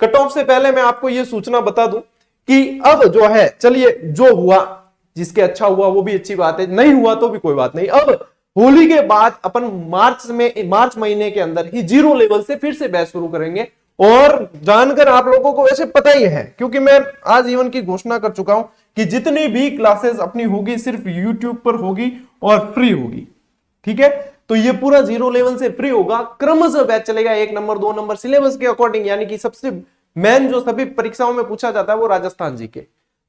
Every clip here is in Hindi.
कट ऑफ से पहले मैं आपको यह सूचना बता दूं कि अब जो है, चलिए जो हुआ, जिसके अच्छा हुआ वो भी अच्छी बात है, नहीं हुआ तो भी कोई बात नहीं। अब होली के बाद अपन मार्च महीने के अंदर ही जीरो लेवल से फिर से बैच शुरू करेंगे। और जानकर आप लोगों को वैसे पता ही है, क्योंकि मैं आज इवन की घोषणा कर चुका हूं कि जितनी भी क्लासेस अपनी होगी सिर्फ यूट्यूब पर होगी और फ्री होगी, ठीक है। तो ये पूरा जीरो लेवल से फ्री होगा, क्रमशः बैच चलेगा, 1 नंबर 2 नंबर सिलेबस के अकॉर्डिंग, यानी कि सबसे मेन जो सभी परीक्षाओं में पूछा जाता है वो राजस्थान जीके।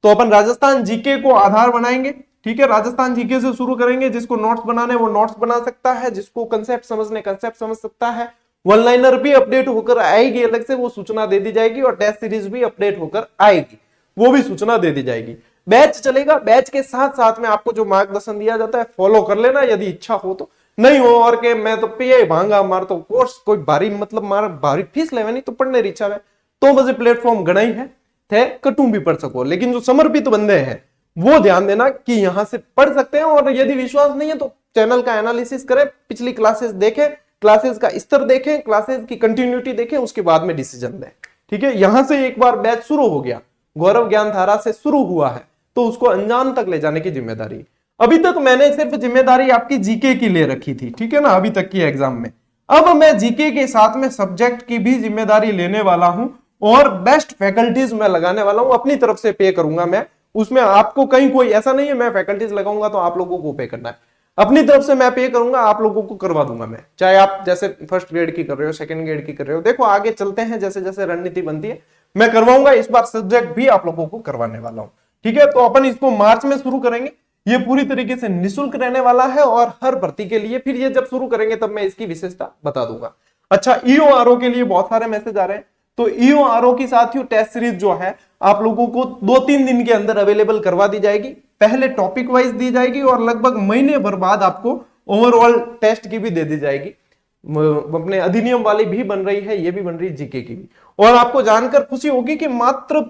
तो अपन राजस्थान जीके को आधार बनाएंगे, ठीक है। राजस्थान जीके से शुरू करेंगे, जिसको नोट्स बनाने वो नोट्स बना सकता है, जिसको कंसेप्ट समझने कंसेप्ट समझ सकता है। वन लाइनर भी अपडेट होकर आएगी, अलग से वो सूचना दे दी जाएगी, और टेस्ट सीरीज भी अपडेट होकर आएगी, वो भी सूचना दे दी जाएगी। बैच चलेगा, बैच के साथ साथ में आपको जो मार्गदर्शन दिया जाता है फॉलो कर लेना यदि इच्छा हो तो, नहीं हो और के मैं तो पे भांगा मार तो कोर्स कोई भारी मतलब मार भारी फीस लेवे नहीं तो पढ़ने की इच्छा है तो मुझे प्लेटफॉर्म गणाई है थे कटू भी पढ़ सको। लेकिन जो समर्पित बंदे हैं वो ध्यान देना कि यहां से पढ़ सकते हैं, और यदि विश्वास नहीं है तो चैनल का एनालिसिस करें, पिछली क्लासेस देखें, क्लासेस का स्तर देखें, क्लासेस की कंटिन्यूटी देखें, उसके बाद में डिसीजन दें, ठीक है। यहां से एक बार बैच शुरू हो गया, गौरव ज्ञान धारा से शुरू हुआ है, तो उसको अंजाम तक ले जाने की जिम्मेदारी। अभी तक मैंने सिर्फ जिम्मेदारी आपकी जीके की ले रखी थी, ठीक है ना, अभी तक की एग्जाम में। अब मैं जीके के साथ में सब्जेक्ट की भी जिम्मेदारी लेने वाला हूं, और बेस्ट फैकल्टीज मैं लगाने वाला हूं, अपनी तरफ से पे करूंगा मैं। उसमें आपको कहीं कोई ऐसा नहीं है मैं फैकल्टीज लगाऊंगा तो आप लोगों को पे करना है, अपनी तरफ से मैं पे करूंगा, आप लोगों को करवा दूंगा मैं, चाहे आप जैसे फर्स्ट ग्रेड की कर रहे हो, सेकंड ग्रेड की कर रहे हो, देखो आगे चलते हैं, जैसे जैसे रणनीति बनती है मैं करवाऊंगा। इस बार सब्जेक्ट भी आप लोगों को करवाने वाला हूं, ठीक है। तो अपन इसको मार्च में शुरू करेंगे, ये पूरी तरीके से निःशुल्क रहने वाला है, और हर भर्ती के लिए फिर ये जब शुरू करेंगे तब मैं इसकी विशेषता बता दूंगा। अच्छा, ईओआरओ के लिए बहुत सारे मैसेज आ रहे हैं, तो ईओआरओ की साथियों टेस्ट सीरीज जो है आप लोगों को 2-3 दिन के अंदर अवेलेबल करवा दी जाएगी। पहले टॉपिक वाइज दी जाएगी, और लगभग महीने भर बाद आपको ओवरऑल टेस्ट की भी दे दी जाएगी। अपने अधिनियम वाली भी बन रही है, ये भी बन रही है, जीके की भी। और आपको जानकर खुशी होगी कि मात्र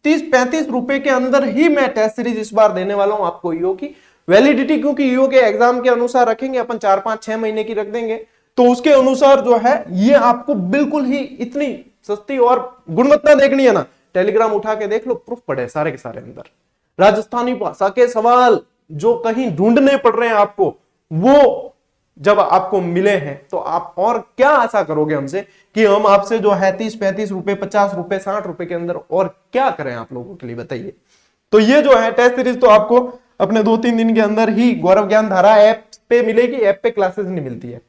30-35 रुपए के अंदर ही मैं टेस्ट सीरीज इस बार देने वाला हूं आपको। ईओ की वैलिडिटी क्योंकि ईओ के एग्जाम के अनुसार रखेंगे अपन, 4-5-6 महीने की रख देंगे, तो उसके अनुसार जो है ये आपको बिल्कुल ही इतनी सस्ती, और गुणवत्ता देखनी है ना, टेलीग्राम उठा के देख लो, प्रूफ पड़े सारे के सारे अंदर। राजस्थानी भाषा के सवाल जो कहीं ढूंढने पड़ रहे हैं आपको, वो जब आपको मिले हैं तो आप और क्या आशा करोगे हमसे कि हम आपसे जो है 30-35 रुपए, 50 रुपए, 60 रुपए के अंदर और क्या करें आप लोगों के लिए, बताइए। तो ये जो है टेस्ट सीरीज तो आपको अपने 2-3 दिन के अंदर ही गौरव ज्ञान धारा ऐप पे मिलेगी। ऐप पे क्लासेस नहीं मिलती है,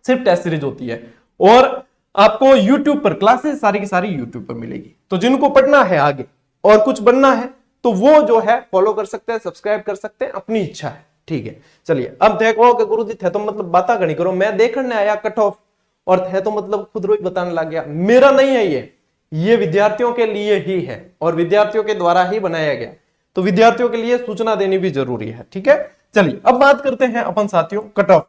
सिर्फ टेस्ट सीरीज होती है, और आपको यूट्यूब पर क्लासेस सारी की सारी यूट्यूब पर मिलेगी। तो जिनको पढ़ना है आगे और कुछ बनना है तो वो जो है फॉलो कर सकते हैं, सब्सक्राइब कर सकते हैं, अपनी इच्छा है, ठीक है। चलिए अब देखो कि गुरुजी थे तो मतलब बात गणी करो, मैं देखने आया कट ऑफ और थे तो मतलब खुद रोज बताने लग गया। मेरा नहीं है ये विद्यार्थियों के लिए ही है, और विद्यार्थियों के द्वारा ही बनाया गया, तो विद्यार्थियों के लिए सूचना देनी भी जरूरी है, ठीक है। चलिए अब बात करते हैं अपन साथियों कट ऑफ।